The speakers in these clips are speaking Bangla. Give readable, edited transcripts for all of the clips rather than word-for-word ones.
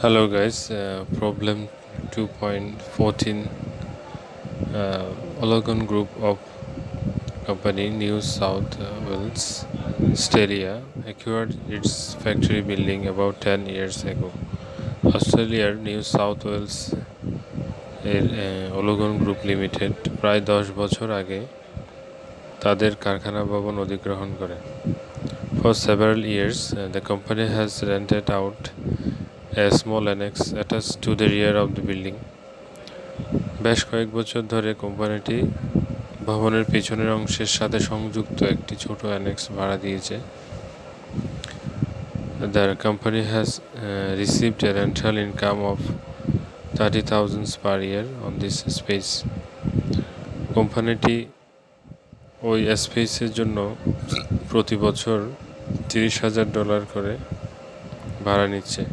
Hello guys, problem 2.14. Olegon Group of Company, New South Wales, Australia, acquired its factory building about 10 years ago. Australia's New South Wales Olegon Group Limited প্রায় 10 বছর আগে তাদের কারখানা ভবন অধিগ্রহণ করে। For several years, the company has rented out a small annex attached to the rear of the building. বেশ কয়েক বছর ধরে কোম্পানিটি ভবনের পিছনের অংশের সাথে সংযুক্ত একটি ছোট অ্যানেক্স ভাড়া দিয়েছে। The company has received a rental income of 30,000 per year on this space. কোম্পানিটি ওই স্পেসের জন্য প্রতি বছর $30,000 করে ভাড়া নিচ্ছে।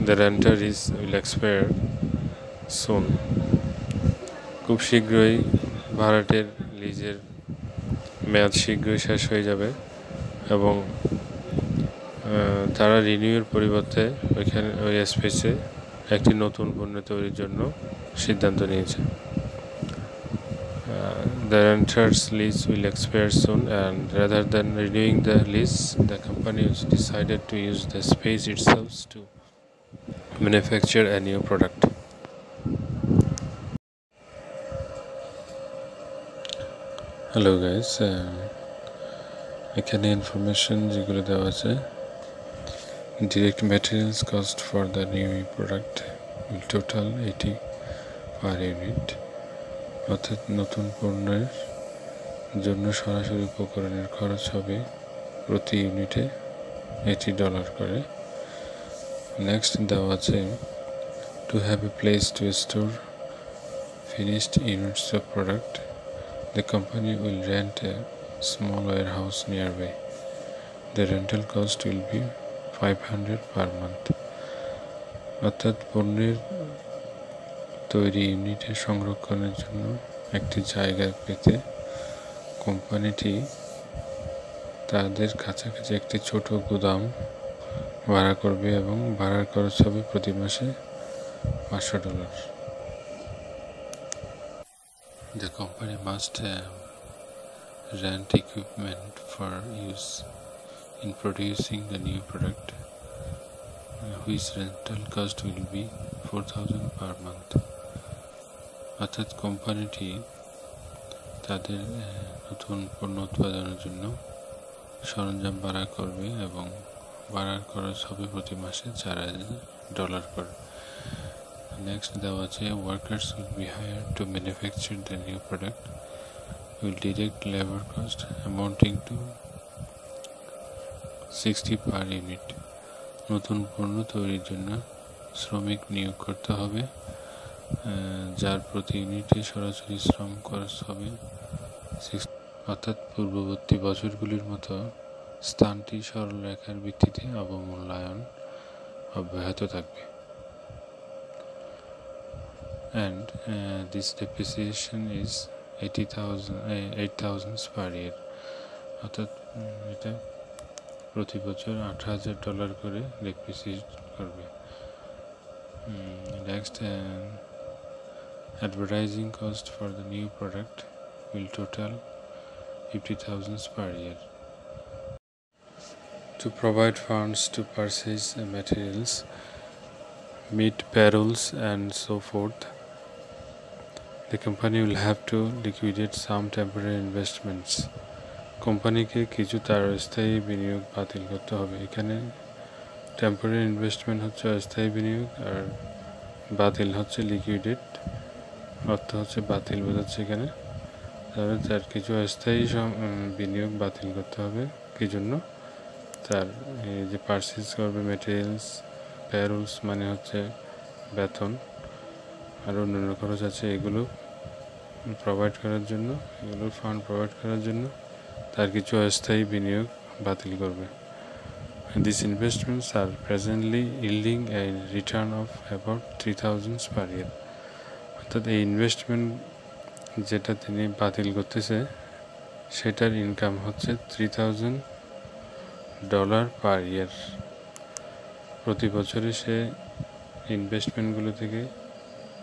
The renter will expire soon. খুব শীঘ্রই ভাড়াটের লিজের মেয়াদ শীঘ্রই শেষ হয়ে যাবে এবং তারা রিনিউয়ের পরিবর্তে ওই স্পেসে একটি নতুন পণ্য তৈরির জন্য সিদ্ধান্ত নিয়েছে। The renter's lease will expire soon, and rather than renewing the lease, the company has decided to use the space itself to manufacture a new product. Hello guys, এখানে ইনফরমেশন যেগুলো দেওয়া আছে, direct materials cost for the new product will total 80 per unit. অর্থাৎ নতুন পণ্যের জন্য সরাসরি উপকরণের খরচ হবে প্রতি ইউনিটে $80 করে। নেক্সট দেওয়া আছে, to have a place to store finished units of product, the company will rent a small warehouse nearby. The rental cost will be $500 per month. অর্থাৎ পণ্যের তৈরি ইউনিটের সংরক্ষণের জন্য একটি জায়গা পেতে কোম্পানিটি তাদের কাছাকাছি একটি ছোট গুদাম ভাড়া করবে এবং ভাড়ার খরচ হবে প্রতি মাসে $500. The company must rent equipment for use in producing the new product, which rental cost will be $4,000 per month. অর্থাৎ কোম্পানিটি তাদের নতুন পণ্য উৎপাদনের জন্য সরঞ্জাম ভাড়া করবে এবং ভাড়ার খরচ হবে প্রতি মাসে $4,000 করে। নেক্সট দেওয়া আছে, workers will be hired to manufacture the new product, will direct labor cost amounting to 60 per unit. নতুন পণ্য তৈরির জন্য শ্রমিক নিয়োগ করতে হবে, যার প্রতি ইউনিটে সরাসরি শ্রম খরচ হবে 60। অর্থাৎ পূর্ববর্তী বছরগুলির মতো স্থানটি সরলরেখার ভিত্তিতে অবমূল্যায়ন অব্যাহত থাকবে। And this depreciation is 8,000 per year. অর্থাৎ এটা প্রতি বছর $8,000 করে ডেপ্রিসিয়েট করবে। Next, advertising cost for the new product will total 50,000 per year. To provide funds to purchase materials, meet payrolls and so forth, the company will have to liquidate some temporary investments. কোম্পানিকে কিছু তার অস্থায়ী বিনিয়োগ বাতিল করতে হবে। এখানে টেম্পোরারি ইনভেস্টমেন্ট হচ্ছে অস্থায়ী বিনিয়োগ, আর বাতিল হচ্ছে লিকুইডেট, অর্থ হচ্ছে বাতিল বোঝাচ্ছে এখানে। তাহলে তার কিছু অস্থায়ী বিনিয়োগ বাতিল করতে হবে। কি জন্য? তার এই যে পারচেজ করবে ম্যাটেরিয়ালস, প্যারোলস মানে হচ্ছে বেতন, আর অন্যান্য খরচ আছে, এগুলো প্রোভাইড করার জন্য, এগুলোর ফান্ড প্রোভাইড করার জন্য তার কিছু অস্থায়ী বিনিয়োগ বাতিল করবে। These investments are presently yielding a return of about 3,000 per year. অর্থাৎ এই ইনভেস্টমেন্ট যেটা তিনি বাতিল করতেছে সেটার ইনকাম হচ্ছে $3,000 per year। প্রতি বছরে সে ইনভেস্টমেন্টগুলো থেকে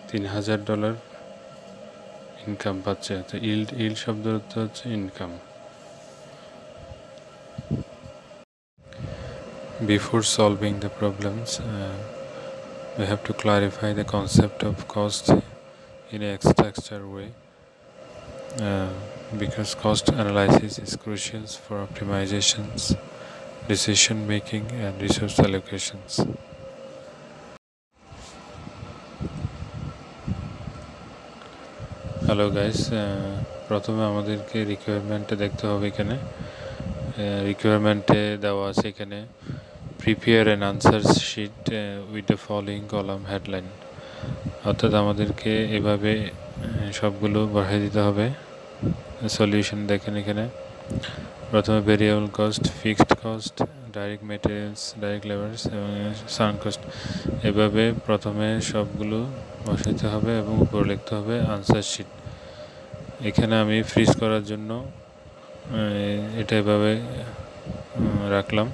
$3000 ইনকাম পাচ্ছে। তো ইল্ড শব্দের অর্থ হচ্ছে income. Before solving the problems, we have to clarify the concept of cost in a structured way, because cost analysis is crucial for optimizations, decision making and resource allocations. Hello guys, প্রথমে আমাদেরকে রিকোয়ারমেন্টে দেখতে হবে। এখানে রিকোয়ারমেন্টে দেওয়া আছে এখানে prepare an answer sheet with the following column headline, অর্থাৎ আমাদেরকে এভাবে সবগুলো বসাই দিতে হবে। সলিউশন দেখেন, এখানে প্রথমে variable cost, fixed cost, direct materials, direct labours এবং সান কস্ট, এভাবে প্রথমে সবগুলো বসাইতে হবে এবং উপরে লিখতে হবে আনসার শিট। এখানে আমি ফ্রিজ করার জন্য এটা এভাবে রাখলাম।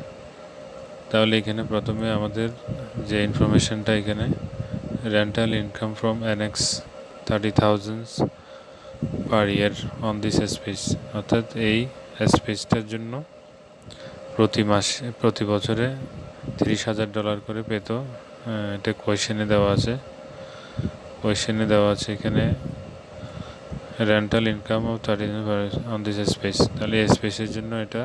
তাহলে এখানে প্রথমে আমাদের যে ইনফরমেশনটা, এখানে rental income from annexe 30,000 per year on this space, অর্থাৎ এই স্পেসটার জন্য প্রতি বছরে $30,000 করে পেত। এটা কোয়েশ্চেনে দেওয়া আছে। এখানে rental income of 30,000 on this space, তাহলে এই স্পেসের জন্য এটা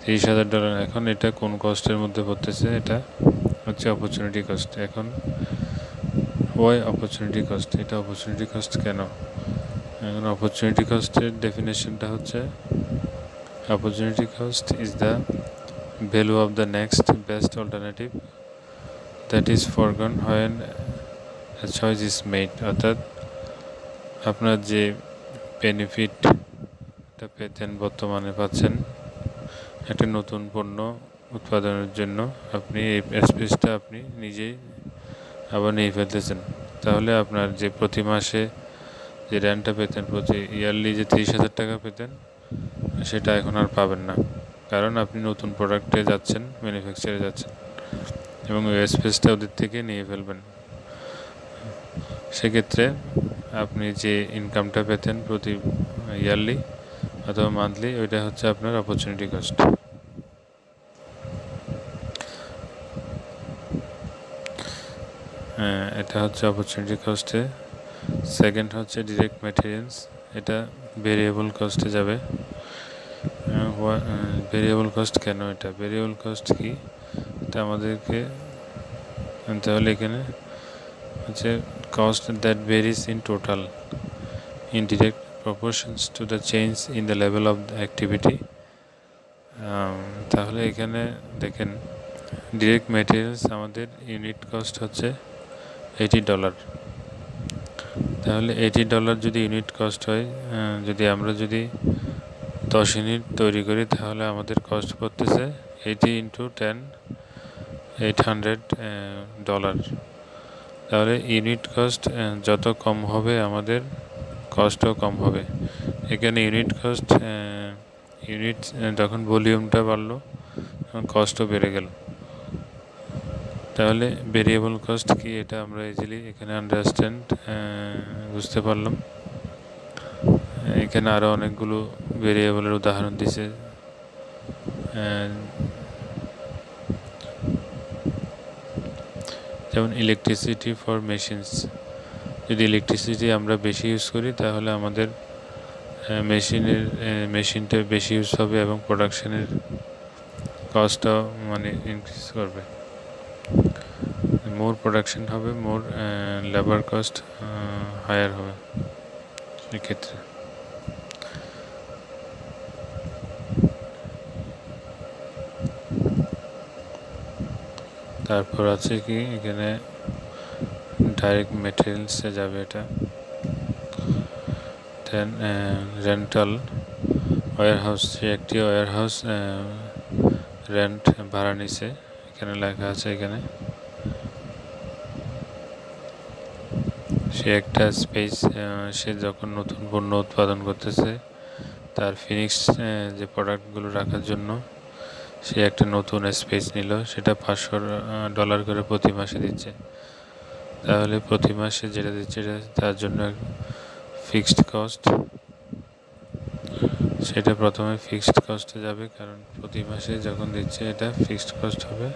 $30,000। এখন এটা কোন কস্টের মধ্যে পড়তেছে? এটা হচ্ছে অপরচুনিটি কস্ট। এখন ওয়াই অপরচুনিটি কস্ট? এটা অপরচুনিটি কস্ট কেন? এখন অপরচুনিটি কস্টের ডেফিনেশনটা হচ্ছে, opportunity cost is the value of the next best alternative that is ফরগন when a choice is made, অর্থাৎ আপনার যে বেনিফিটটা পেতেন, বর্তমানে পাচ্ছেন একটা নতুন পণ্য উৎপাদনের জন্য, আপনি এই স্পেসটা আপনি নিজেই আবার নিয়ে ফেলতেছেন। তাহলে আপনার যে প্রতি মাসে যে রেন্টটা পেতেন, প্রতি ইয়ারলি যে $30,000 পেতেন, সেটা এখন আর পাবেন না, কারণ আপনি নতুন প্রোডাক্টে যাচ্ছেন, ম্যানুফ্যাকচারে যাচ্ছেন এবং ওই স্পেসটা ওদের থেকে নিয়ে ফেলবেন। সেক্ষেত্রে আপনি যে ইনকামটা পেতেন প্রতি ইয়ারলি অথবা মান্থলি, ওইটা হচ্ছে আপনার অপরচুনিটি কস্ট। এটা হচ্ছে অপরচুনিটি কস্টে। সেকেন্ড হচ্ছে ডিরেক্ট ম্যাটেরিয়ালস, এটা ভেরিয়েবল কস্টে যাবে। ভেরিয়েবল কস্ট কেন? এটা ভেরিয়েবল কস্ট কি, এটা আমাদেরকে জানতে হলে এখানে হচ্ছে cost that varies in total in direct proportions to the change in the level of the activity. তাহলে এখানে দেখেন, ডিরেক্ট ম্যাটেরিয়ালস আমাদের ইউনিট কস্ট হচ্ছে $80। তাহলে $80 যদি ইউনিট কস্ট হয়, আমরা যদি 10 ইউনিট তৈরি করি, তাহলে আমাদের কস্ট পড়তেছে 80 × 10 $800। তাহলে ইউনিট কস্ট যত কম হবে, আমাদের কস্টও কম হবে। এখানে ইউনিট কস্ট, যখন ভলিউমটা বাড়লো, তখন কস্টও বেড়ে গেল। তাহলে ভেরিয়েবল কস্ট কি, এটা আমরা ইজিলি এখানে বুঝতে পারলাম। এখানে আরও অনেকগুলো ভেরিয়েবলের উদাহরণ দিছে। যেমন ইলেকট্রিসিটি ফর মেশিনস, যদি ইলেকট্রিসিটি আমরা বেশি ইউজ করি, তাহলে আমাদের মেশিনটা বেশি ইউজ হবে এবং প্রোডাকশনের কস্টটাও ইনক্রিজ করবে। মোর প্রোডাকশন হবে, মোর লেবার কস্ট হায়ার হবে এক্ষেত্রে। তারপর আছে কি, এখানে ডাইরেক্ট মেটেরিয়ালসে যাবে এটা। দেন রেন্টাল ওয়্যারহাউস, সে একটি ওয়্যারহাউস রেন্ট ভাড়া নিছে, এখানে লেখা আছে। এখানে সে একটা স্পেস, সে যখন নতুন পণ্য উৎপাদন করতেছে, তার ফিনিক্স যে প্রোডাক্টগুলো রাখার জন্য সে একটা নতুন স্পেস নিল, সেটা $500 করে প্রতি মাসে দিচ্ছে। তাহলে প্রতি মাসে যেটা দিচ্ছে এটা তার জন্য ফিক্সড কস্ট, সেটা প্রথমে ফিক্সড কস্টে যাবে, কারণ প্রতি মাসে যখন দিচ্ছে এটা ফিক্সড কস্ট হবে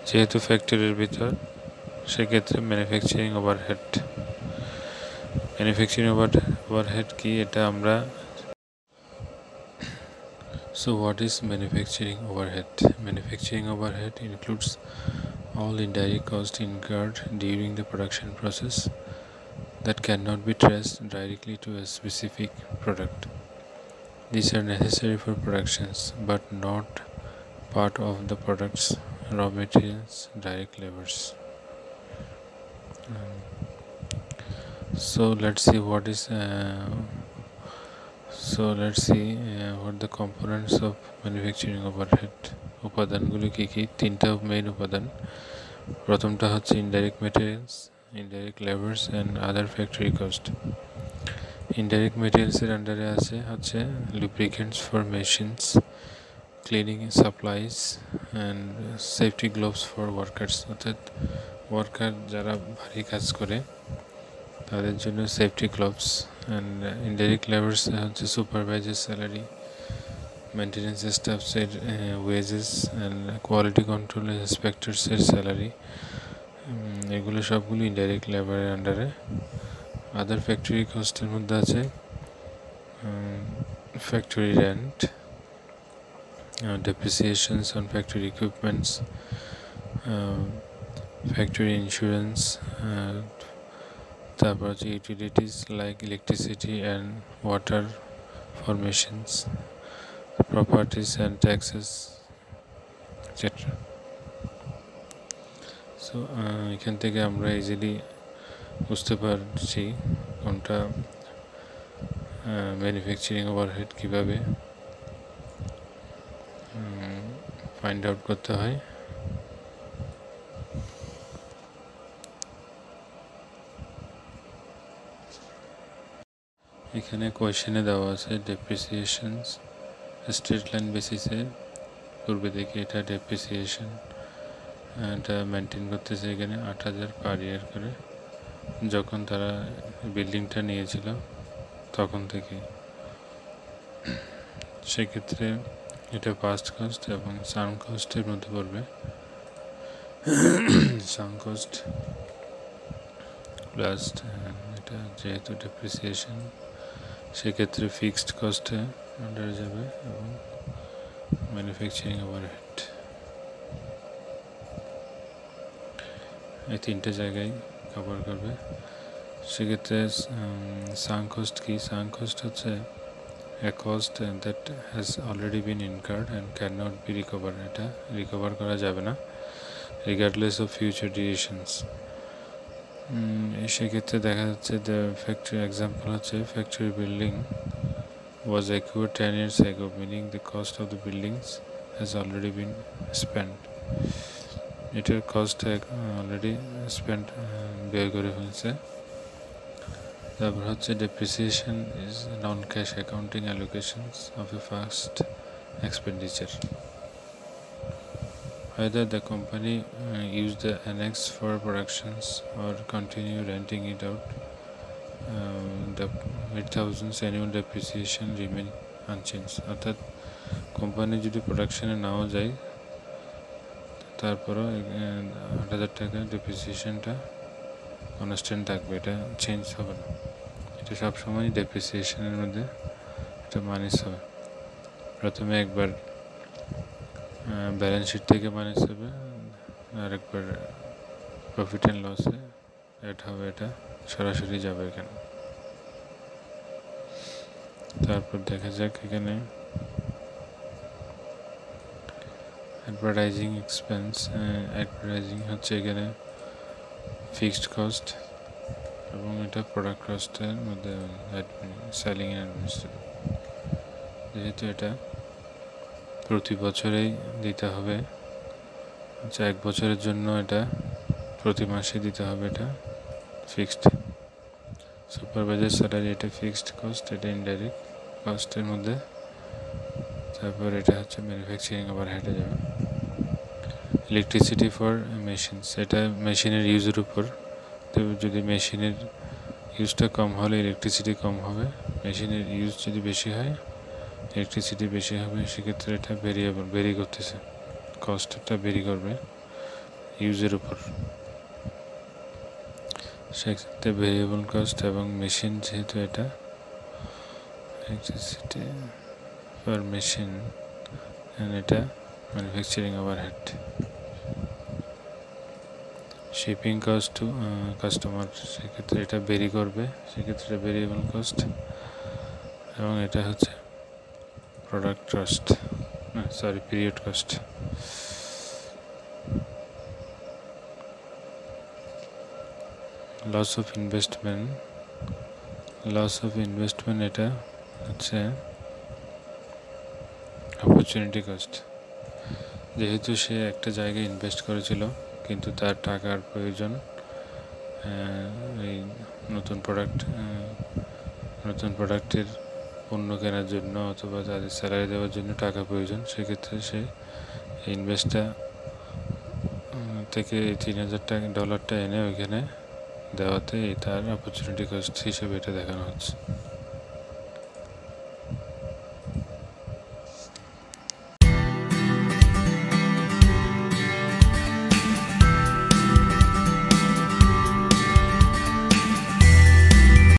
যেহেতু ফ্যাক্টরির ভিতর। সেক্ষেত্রে ম্যানুফ্যাকচারিং ওভারহেড কি এটা আমরা। So what is manufacturing overhead? Manufacturing overhead includes all indirect costs incurred during the production process that cannot be traced directly to a specific product. These are necessary for productions but not part of the product's raw materials, direct labors. So let's see what the components of manufacturing overhead. উপাদানগুলো কি কি? তিনটা মেইন উপাদান। প্রথমটা হচ্ছে indirect materials, indirect labours and other factory cost. Indirect ম্যাটেরিয়ালসের আন্ডারে হচ্ছে lubricants for machines, cleaning supplies and safety gloves for workers, অর্থাৎ ওয়ার্কার যারা ভারী কাজ করে তাদের জন্য safety gloves. And indirect labours হচ্ছে সুপারভাইজার স্যালারি, মেনটেন্যান্স স্টাফসের ওয়েজেস অ্যান্ড কোয়ালিটি কন্ট্রোল ইন্সপেক্টরসের স্যালারি, এগুলো সবগুলো ইনডাইরেক্ট লেবারের আন্ডারে। আদার ফ্যাক্টরি কস্টের মধ্যে আছে factory rent, depreciations on factory equipments, factory insurance, তারপর হচ্ছে utilities like electricity and water for machines, properties and taxes, etc. So এখান থেকে আমরা ইজিলি বুঝতে পারছি কোনটা ম্যানুফ্যাকচারিং ওভারহেড কীভাবে ফাইন্ড আউট করতে হয়। এখানে কোয়েশ্চেনে দেওয়া আছে ডেপ্রিসিয়েশনস স্ট্রেট লাইন বেসিসে পূর্বে থেকে এটা ডেপ্রিসিয়েশন এটা মেনটেন করতেছে এখানে 8,000 পার ইয়ার করে, যখন তারা বিল্ডিংটা নিয়েছিল তখন থেকে। সেক্ষেত্রে এটা পাস্ট কস্ট এবং সাঙ্ক কস্টের মধ্যে পড়বে। সাঙ্ক কস্ট প্লাস এটা যেহেতু ডেপ্রিসিয়েশন সেক্ষেত্রে ফিক্সড কস্টে আন্ডারে যাবে এবং ম্যানুফ্যাকচারিং ওভারহেড এই তিনটে জায়গায় কভার করবে। সেক্ষেত্রে সাঙ্ক কস্ট কি? সাঙ্ক কস্ট হচ্ছে a cost that has already been incurred and cannot be recovered, এটা রিকভার করা যাবে না regardless of future decisions। সেক্ষেত্রে দেখা যাচ্ছে যে ফ্যাক্টরি এক্সাম্পল হচ্ছে factory building was acquired 10 years ago, meaning the cost of the buildings has already been spent। এটার কস্ট অলরেডি স্পেন্ট ব্যয় করে ফেলছে। তারপর হচ্ছে depreciation is non-cash accounting allocations of a past expenditure. Either the company use the annex for productions or continue renting it out, the 8,000 annual depreciation remain unchanged। অর্থাৎ কোম্পানি যদি প্রোডাকশনে নাও যায় তারপরও 8,000 টাকা ডেপ্রিসিয়েশনটা কনস্ট্যান্ট থাকবে, এটা চেঞ্জ হবে না। এটা সবসময় ডেপ্রিসিয়েশনের মধ্যে এটা মাইনাস হবে। প্রথমে একবার ব্যালেন্স শিট থেকে মাইনাস হবে, আর একবার প্রফিট অ্যান্ড লসে অ্যাড হবে, এটা সরাসরি যাবে এখানে। তারপর দেখা যাক এখানে অ্যাডভার্টাইজিং এক্সপেন্স। অ্যাডভার্টাইজিং হচ্ছে এখানে ফিক্সড কস্ট এবং এটা প্রোডাক্ট কস্টের মধ্যে সেলিং অ্যান্ড অ্যাডমিনিস্ট্রেশন। যেহেতু এটা প্রতি বছরেই দিতে হবে, আচ্ছা 1 বছরের জন্য এটা প্রতি মাসে দিতে হবে, এটা ফিক্সড। সুপারভাইজার স্যালারি এটা ফিক্সড কস্ট, এটা ইনডাইরেক্ট কস্টের মধ্যে। তারপর এটা হচ্ছে ম্যানুফ্যাকচারিং ওভারহেডে যাবে। ইলেকট্রিসিটি ফর মেশিনস, এটা মেশিনের ইউজের উপর তো যদি মেশিনের ইউজটা কম হলে ইলেকট্রিসিটি কম হবে, মেশিনের ইউজ যদি বেশি হয় ইলেকট্রিসিটি বেশি হবে, সেক্ষেত্রে এটা ভেরি করতেছে, কস্টটা ভেরি করবে ইউজের উপর। সেক্ষেত্রে ভেরিয়েবল কস্ট এবং মেশিন যেহেতু এটা ইলেকট্রিসিটি পার মেশিন, এটা manufacturing overhead. Shipping cost to customer, সেক্ষেত্রে এটা ভেরি করবে, সেক্ষেত্রে ভেরিয়েবল কস্ট। এবং এটা হচ্ছে product cost, period cost. Loss of investment এটা হচ্ছে অপরচুনিটি কস্ট। যেহেতু সে একটা জায়গায় ইনভেস্ট করেছিল কিন্তু তার টাকার প্রয়োজন এই নতুন প্রোডাক্টের পণ্য কেনার জন্য অথবা তাদের স্যালারি দেওয়ার জন্য টাকা প্রয়োজন, সেক্ষেত্রে সে ইনভেস্টটা থেকে $3000 এনে ওইখানে দেওয়াতে তার অপরচুনিটি কস্ট হিসেবে এটা দেখানো হচ্ছে।